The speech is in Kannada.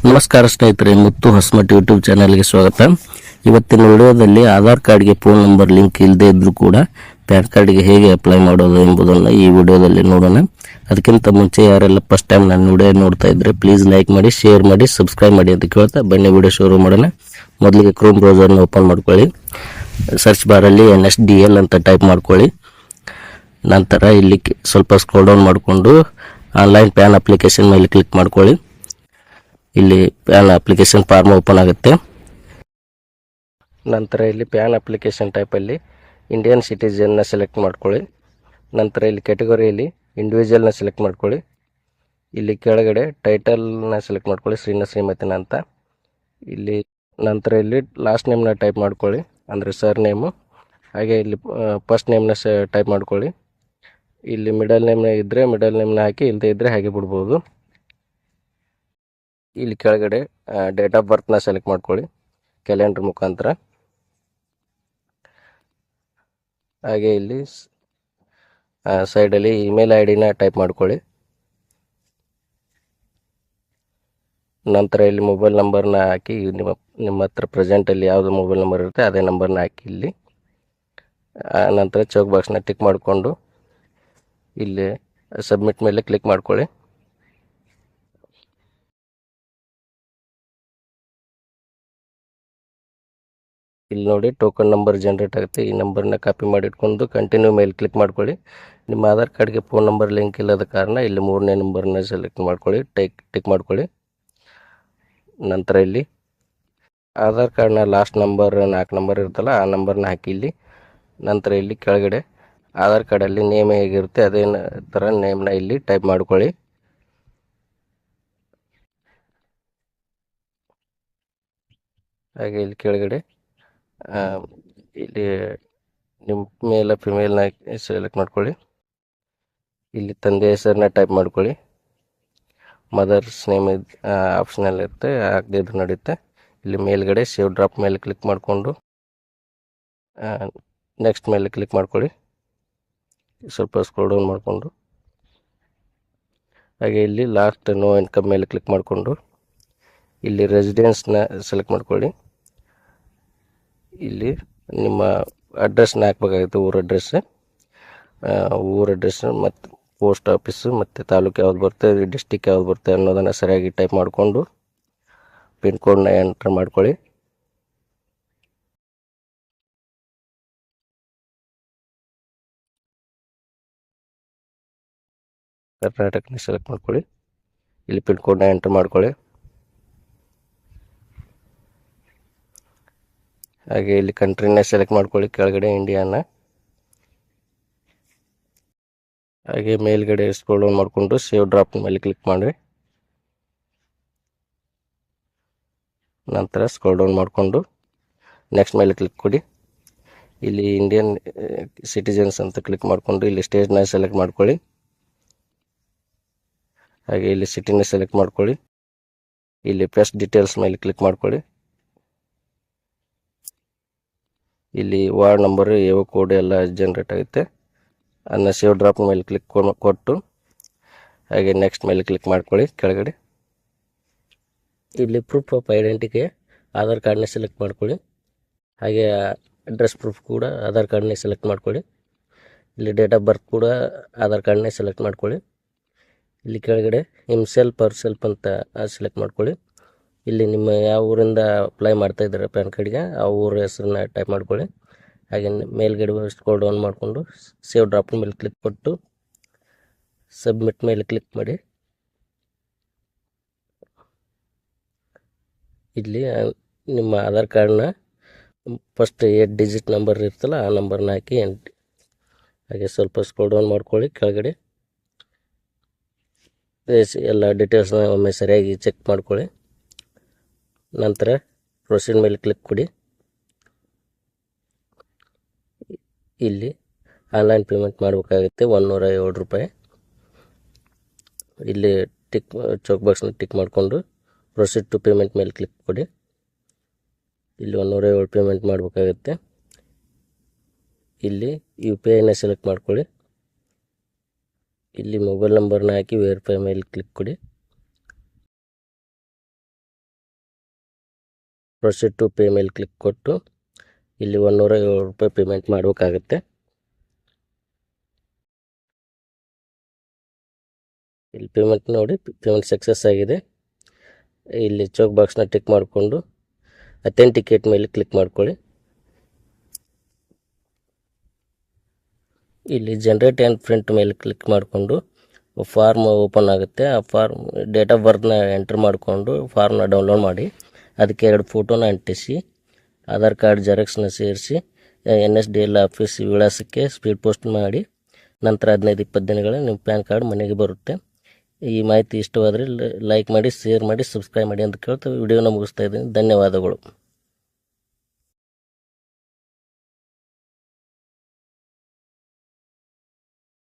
ನಮಸ್ಕಾರ ಸ್ನೇಹಿತರೆ, ಮುತ್ತು ಹೊಸಮಠ ಯೂಟ್ಯೂಬ್ ಚಾನಲ್ಗೆ ಸ್ವಾಗತ. ಇವತ್ತಿನ ವಿಡಿಯೋದಲ್ಲಿ ಆಧಾರ್ ಕಾರ್ಡ್ಗೆ ಫೋನ್ ನಂಬರ್ ಲಿಂಕ್ ಇಲ್ಲದೆ ಇದ್ರೂ ಕೂಡ ಪ್ಯಾನ್ ಕಾರ್ಡ್ಗೆ ಹೇಗೆ ಅಪ್ಲೈ ಮಾಡೋದು ಎಂಬುದನ್ನು ಈ ವಿಡಿಯೋದಲ್ಲಿ ನೋಡೋಣ. ಅದಕ್ಕಿಂತ ಮುಂಚೆ ಯಾರೆಲ್ಲ ಫಸ್ಟ್ ಟೈಮ್ ನನ್ನ ವಿಡಿಯೋ ನೋಡ್ತಾ ಇದ್ರೆ ಪ್ಲೀಸ್ ಲೈಕ್ ಮಾಡಿ, ಶೇರ್ ಮಾಡಿ, ಸಬ್ಸ್ಕ್ರೈಬ್ ಮಾಡಿ ಅಂತ ಕೇಳ್ತಾ ಬನ್ನಿ ವಿಡಿಯೋ ಶುರು ಮಾಡೋಣ. ಮೊದಲಿಗೆ ಕ್ರೋಮ್ ಬ್ರೌಸರ್ನ ಓಪನ್ ಮಾಡ್ಕೊಳ್ಳಿ. ಸರ್ಚ್ ಬಾರಲ್ಲಿ NSDL ಅಂತ ಟೈಪ್ ಮಾಡ್ಕೊಳ್ಳಿ. ನಂತರ ಇಲ್ಲಿ ಸ್ವಲ್ಪ ಸ್ಕ್ರೋಲ್ ಡೌನ್ ಮಾಡಿಕೊಂಡು ಆನ್ಲೈನ್ ಪ್ಯಾನ್ ಅಪ್ಲಿಕೇಶನ್ ಮೇಲೆ ಕ್ಲಿಕ್ ಮಾಡ್ಕೊಳ್ಳಿ. ಇಲ್ಲಿ ಪ್ಯಾನ್ ಅಪ್ಲಿಕೇಶನ್ ಫಾರ್ಮ್ ಓಪನ್ ಆಗುತ್ತೆ. ನಂತರ ಇಲ್ಲಿ ಪ್ಯಾನ್ ಅಪ್ಲಿಕೇಶನ್ ಟೈಪಲ್ಲಿ ಇಂಡಿಯನ್ ಸಿಟಿಜನ್ನ ಸೆಲೆಕ್ಟ್ ಮಾಡ್ಕೊಳ್ಳಿ. ನಂತರ ಇಲ್ಲಿ ಕ್ಯಾಟಗರಿಯಲ್ಲಿ ಇಂಡಿವಿಜುವಲ್ನ ಸೆಲೆಕ್ಟ್ ಮಾಡ್ಕೊಳ್ಳಿ. ಇಲ್ಲಿ ಕೆಳಗಡೆ ಟೈಟಲ್ನ ಸೆಲೆಕ್ಟ್ ಮಾಡ್ಕೊಳ್ಳಿ, ಶ್ರೀನ ಶ್ರೀಮತಿನ ಅಂತ. ಇಲ್ಲಿ ನಂತರ ಇಲ್ಲಿ ಲಾಸ್ಟ್ ನೇಮ್ನ ಟೈಪ್ ಮಾಡ್ಕೊಳ್ಳಿ, ಅಂದರೆ ಸರ್ ನೇಮು. ಹಾಗೆ ಇಲ್ಲಿ ಫಸ್ಟ್ ನೇಮ್ನ ಟೈಪ್ ಮಾಡ್ಕೊಳ್ಳಿ. ಇಲ್ಲಿ ಮಿಡಲ್ ನೇಮ್ನ ಇದ್ದರೆ ಮಿಡಲ್ ನೇಮ್ನ ಹಾಕಿ, ಇಲ್ಲದೆ ಇದ್ದರೆ ಹಾಗೆ ಬಿಡ್ಬೋದು. ಇಲ್ಲಿ ಕೆಳಗಡೆ ಡೇಟ್ ಆಫ್ ಬರ್ತ್ನ ಸೆಲೆಕ್ಟ್ ಮಾಡ್ಕೊಳ್ಳಿ ಕ್ಯಾಲೆಂಡರ್ ಮುಖಾಂತರ. ಹಾಗೆ ಇಲ್ಲಿ ಸೈಡಲ್ಲಿ ಇಮೇಲ್ ID ನ ಟೈಪ್ ಮಾಡ್ಕೊಳ್ಳಿ. ನಂತರ ಇಲ್ಲಿ ಮೊಬೈಲ್ ನಂಬರ್ನ ಹಾಕಿ, ನಿಮ್ಮ ಹತ್ರ ಪ್ರೆಸೆಂಟಲ್ಲಿ ಯಾವುದು ಮೊಬೈಲ್ ನಂಬರ್ ಇರುತ್ತೆ ಅದೇ ನಂಬರ್ನ ಹಾಕಿ ಇಲ್ಲಿ. ನಂತರ ಚೆಕ್ ಬಾಕ್ಸ್ನ ಟಿಕ್ ಮಾಡಿಕೊಂಡು ಇಲ್ಲಿ ಸಬ್ಮಿಟ್ ಮೇಲೆ ಕ್ಲಿಕ್ ಮಾಡ್ಕೊಳ್ಳಿ. ಇಲ್ಲಿ ನೋಡಿ ಟೋಕನ್ ನಂಬರ್ ಜನರೇಟ್ ಆಗುತ್ತೆ. ಈ ನಂಬರ್ನ ಕಾಪಿ ಮಾಡಿ ಇಟ್ಕೊಂಡು ಕಂಟಿನ್ಯೂ ಮೇಲೆ ಕ್ಲಿಕ್ ಮಾಡ್ಕೊಳ್ಳಿ. ನಿಮ್ಮ ಆಧಾರ್ ಕಾರ್ಡ್ಗೆ ಫೋನ್ ನಂಬರ್ ಲಿಂಕ್ ಇಲ್ಲದ ಕಾರಣ ಇಲ್ಲಿ 3ನೇ ನಂಬರ್ನ ಸೆಲೆಕ್ಟ್ ಮಾಡ್ಕೊಳ್ಳಿ, ಟಿಕ್ ಮಾಡ್ಕೊಳ್ಳಿ. ನಂತರ ಇಲ್ಲಿ ಆಧಾರ್ ಕಾರ್ಡ್ನ ಲಾಸ್ಟ್ ನಂಬರ್ 4 ನಂಬರ್ ಇರುತ್ತಲ್ಲ ಆ ನಂಬರ್ನ ಹಾಕಿ ಇಲ್ಲಿ. ನಂತರ ಇಲ್ಲಿ ಕೆಳಗಡೆ ಆಧಾರ್ ಕಾರ್ಡಲ್ಲಿ ನೇಮ್ ಹೇಗಿರುತ್ತೆ ಅದೇ ಥರ ನೇಮ್ನ ಇಲ್ಲಿ ಟೈಪ್ ಮಾಡ್ಕೊಳ್ಳಿ. ಹಾಗೆ ಇಲ್ಲಿ ಕೆಳಗಡೆ ಇಲ್ಲಿ ನಿಮ್ಮ ಮೇಲ್ ಫಿಮೇಲ್ನ ಸೆಲೆಕ್ಟ್ ಮಾಡ್ಕೊಳ್ಳಿ. ಇಲ್ಲಿ ತಂದೆ ಹೆಸರನ್ನ ಟೈಪ್ ಮಾಡ್ಕೊಳ್ಳಿ. ಮದರ್ಸ್ ನೇಮ್ ಆಪ್ಷನಲ್ ಇರುತ್ತೆ, ಆಗದೆ ಇದ್ರೂ ನಡೆಯುತ್ತೆ. ಇಲ್ಲಿ ಮೇಲ್ಗಡೆ ಸೇವ್ ಡ್ರಾಪ್ ಮೇಲೆ ಕ್ಲಿಕ್ ಮಾಡಿಕೊಂಡು ನೆಕ್ಸ್ಟ್ ಮೇಲೆ ಕ್ಲಿಕ್ ಮಾಡ್ಕೊಳ್ಳಿ. ಸ್ವಲ್ಪ ಸ್ಕ್ರೋಲ್ ಡೌನ್ ಮಾಡಿಕೊಂಡು ಹಾಗೆ ಇಲ್ಲಿ ಲಾಸ್ಟ್ ನೋ ಇನ್ಕಮ್ ಮೇಲೆ ಕ್ಲಿಕ್ ಮಾಡಿಕೊಂಡು ಇಲ್ಲಿ ರೆಸಿಡೆನ್ಸ್ನ ಸೆಲೆಕ್ಟ್ ಮಾಡ್ಕೊಳ್ಳಿ. ಇಲ್ಲಿ ನಿಮ್ಮ ಅಡ್ರೆಸ್ನ ಹಾಕ್ಬೇಕಾಗುತ್ತೆ, ಊರ ಅಡ್ರೆಸ್ ಮತ್ತು ಪೋಸ್ಟ್ ಆಫೀಸು ಮತ್ತು ತಾಲೂಕು ಯಾವ್ದು ಬರುತ್ತೆ, ಡಿಸ್ಟಿಕ್ ಯಾವ್ದು ಬರುತ್ತೆ ಅನ್ನೋದನ್ನು ಸರಿಯಾಗಿ ಟೈಪ್ ಮಾಡಿಕೊಂಡು ಪಿನ್ ಕೋಡ್ನ ಎಂಟರ್ ಮಾಡ್ಕೊಳ್ಳಿ. ಕರ್ನಾಟಕನ ಸೆಲೆಕ್ಟ್ ಮಾಡ್ಕೊಳ್ಳಿ. ಇಲ್ಲಿ ಪಿನ್ ಕೋಡ್ನ ಎಂಟರ್ ಮಾಡ್ಕೊಳ್ಳಿ. ಹಾಗೆ ಇಲ್ಲಿ ಕಂಟ್ರಿನ ಸೆಲೆಕ್ಟ್ ಮಾಡ್ಕೊಳ್ಳಿ, ಕೆಳಗಡೆ ಇಂಡಿಯಾನ. ಹಾಗೆ ಮೇಲ್ಗಡೆ ಸ್ಕ್ರೋಲ್ ಡೌನ್ ಮಾಡಿಕೊಂಡು ಸೇವ್ ಡ್ರಾಪ್ ಮೇಲೆ ಕ್ಲಿಕ್ ಮಾಡಿ. ನಂತರ ಸ್ಕ್ರೋಲ್ ಡೌನ್ ಮಾಡಿಕೊಂಡು ನೆಕ್ಸ್ಟ್ ಮೇಲೆ ಕ್ಲಿಕ್ ಕೊಡಿ. ಇಲ್ಲಿ ಇಂಡಿಯನ್ ಸಿಟಿಜನ್ಸ್ ಅಂತ ಕ್ಲಿಕ್ ಮಾಡಿಕೊಂಡು ಇಲ್ಲಿ ಸ್ಟೇಟ್ನ ಸೆಲೆಕ್ಟ್ ಮಾಡ್ಕೊಳ್ಳಿ. ಹಾಗೆ ಇಲ್ಲಿ ಸಿಟಿನ ಸೆಲೆಕ್ಟ್ ಮಾಡ್ಕೊಳ್ಳಿ. ಇಲ್ಲಿ ಪೇಸ್ಟ್ ಡೀಟೇಲ್ಸ್ ಮೇಲೆ ಕ್ಲಿಕ್ ಮಾಡ್ಕೊಳ್ಳಿ. ಇಲ್ಲಿ ವಾರ್ಡ್ ನಂಬರ್ ಕೋಡ್ ಎಲ್ಲ ಜನರೇಟ್ ಆಗುತ್ತೆ. ಅದನ್ನ ಸೇವ್ ಡ್ರಾಪ್ ಮೇಲೆ ಕ್ಲಿಕ್ ಕೊಟ್ಟು ಹಾಗೆ ನೆಕ್ಸ್ಟ್ ಮೇಲೆ ಕ್ಲಿಕ್ ಮಾಡ್ಕೊಳ್ಳಿ. ಕೆಳಗಡೆ ಇಲ್ಲಿ ಪ್ರೂಫ್ ಆಫ್ ಐಡೆಂಟಿಟಿ ಆಧಾರ್ ಕಾರ್ಡ್ನ ಸೆಲೆಕ್ಟ್ ಮಾಡ್ಕೊಳ್ಳಿ. ಹಾಗೆ ಅಡ್ರೆಸ್ ಪ್ರೂಫ್ ಕೂಡ ಆಧಾರ್ ಕಾರ್ಡ್ನೇ ಸೆಲೆಕ್ಟ್ ಮಾಡ್ಕೊಳ್ಳಿ. ಇಲ್ಲಿ ಡೇಟ್ ಆಫ್ ಬರ್ತ್ ಕೂಡ ಆಧಾರ್ ಕಾರ್ಡ್ನೇ ಸೆಲೆಕ್ಟ್ ಮಾಡ್ಕೊಳ್ಳಿ. ಇಲ್ಲಿ ಕೆಳಗಡೆ ಹಿಮ್ಸೆಲ್ಫ್ ಆರ್ ಸೆಲ್ಫ್ ಅಂತ ಸೆಲೆಕ್ಟ್ ಮಾಡ್ಕೊಳ್ಳಿ. ಇಲ್ಲಿ ನಿಮ್ಮ ಯಾವ ಊರಿಂದ ಅಪ್ಲೈ ಮಾಡ್ತಾ ಇದ್ದಾರೆ ಪ್ಯಾನ್ ಕಾರ್ಡ್ಗೆ ಆ ಊರ ಹೆಸರನ್ನ ಟೈಪ್ ಮಾಡ್ಕೊಳ್ಳಿ. ಹಾಗೆ ಮೇಲ್ಗಡೆ ಸ್ಕ್ರೋಲ್ ಡೌನ್ ಮಾಡಿಕೊಂಡು ಸೇವ್ ಡ್ರಾಪ್ ಮೇಲೆ ಕ್ಲಿಕ್ ಕೊಟ್ಟು ಸಬ್ಮಿಟ್ ಮೇಲೆ ಕ್ಲಿಕ್ ಮಾಡಿ. ಇಲ್ಲಿ ನಿಮ್ಮ ಆಧಾರ್ ಕಾರ್ಡ್ನ ಫಸ್ಟ್ 8 ಡಿಜಿಟ್ ನಂಬರ್ ಇರ್ತಲ್ಲ ಆ ನಂಬರ್ನ ಹಾಕಿ ಹಾಗೆ ಸ್ವಲ್ಪ ಸ್ಕ್ರೋಲ್ ಡೌನ್ ಮಾಡ್ಕೊಳ್ಳಿ. ಕೆಳಗಡೆ ಎಲ್ಲ ಡೀಟೇಲ್ಸ್ನ ಒಮ್ಮೆ ಸರಿಯಾಗಿ ಚೆಕ್ ಮಾಡ್ಕೊಳ್ಳಿ. ನಂತರ ಪ್ರೊಸೀಡ್ ಮೇಲೆ ಕ್ಲಿಕ್ ಕೊಡಿ. ಇಲ್ಲಿ ಆನ್ಲೈನ್ ಪೇಮೆಂಟ್ ಮಾಡಬೇಕಾಗುತ್ತೆ ₹107. ಇಲ್ಲಿ ಚೆಕ್ ಬಾಕ್ಸ್ನ ಟಿಕ್ ಮಾಡಿಕೊಂಡು ಪ್ರೊಸೀಡ್ ಟು ಪೇಮೆಂಟ್ ಮೇಲೆ ಕ್ಲಿಕ್ ಕೊಡಿ. ಇಲ್ಲಿ $107 ಪೇಮೆಂಟ್ ಮಾಡಬೇಕಾಗುತ್ತೆ. ಇಲ್ಲಿ UPIನ ಸೆಲೆಕ್ಟ್ ಮಾಡ್ಕೊಳ್ಳಿ. ಇಲ್ಲಿ ಮೊಬೈಲ್ ನಂಬರ್ನ ಹಾಕಿ ವೆರಿಫೈ ಮೇಲೆ ಕ್ಲಿಕ್ ಕೊಡಿ. ಪ್ರೊಸೀಡ್ ಟು ಪೇ ಮೇಲೆ ಕ್ಲಿಕ್ ಕೊಟ್ಟು ಇಲ್ಲಿ 107 ರೂಪಾಯಿ ಪೇಮೆಂಟ್ ಮಾಡಬೇಕಾಗುತ್ತೆ. ಇಲ್ಲಿ ಪೇಮೆಂಟ್ ನೋಡಿ, ಪೇಮೆಂಟ್ ಸಕ್ಸಸ್ ಆಗಿದೆ. ಇಲ್ಲಿ ಚೆಕ್ ಬಾಕ್ಸ್ನ ಟಿಕ್ ಮಾಡಿಕೊಂಡು ಅಥೆಂಟಿಕೇಟ್ ಮೇಲೆ ಕ್ಲಿಕ್ ಮಾಡ್ಕೊಳ್ಳಿ. ಇಲ್ಲಿ ಜನರೇಟ್ ಆ್ಯಂಡ್ ಪ್ರಿಂಟ್ ಮೇಲೆ ಕ್ಲಿಕ್ ಮಾಡಿಕೊಂಡು ಫಾರ್ಮ್ ಓಪನ್ ಆಗುತ್ತೆ. ಆ ಫಾರ್ಮ್ ಡೇಟ್ ಆಫ್ ಬರ್ತ್ನ ಎಂಟ್ರ್ ಮಾಡಿಕೊಂಡು ಫಾರ್ಮ್ನ ಡೌನ್ಲೋಡ್ ಮಾಡಿ ಅದಕ್ಕೆ 2 ಫೋಟೋನ ಅಂಟಿಸಿ ಆಧಾರ್ ಕಾರ್ಡ್ ಜೆರಾಕ್ಸ್ನ ಸೇರಿಸಿ NSDL ಆಫೀಸ್ ವಿಳಾಸಕ್ಕೆ ಸ್ಪೀಡ್ ಪೋಸ್ಟ್ ಮಾಡಿ ನಂತರ 15-20 ದಿನಗಳಲ್ಲಿ ನಿಮ್ಮ ಪ್ಯಾನ್ ಕಾರ್ಡ್ ಮನೆಗೆ ಬರುತ್ತೆ. ಈ ಮಾಹಿತಿ ಇಷ್ಟವಾದರೆ ಲೈಕ್ ಮಾಡಿ, ಶೇರ್ ಮಾಡಿ, ಸಬ್ಸ್ಕ್ರೈಬ್ ಮಾಡಿ ಅಂತ ಕೇಳ್ತಾ ವಿಡಿಯೋನ ಮುಗಿಸ್ತಾ ಇದ್ದೀನಿ. ಧನ್ಯವಾದಗಳು.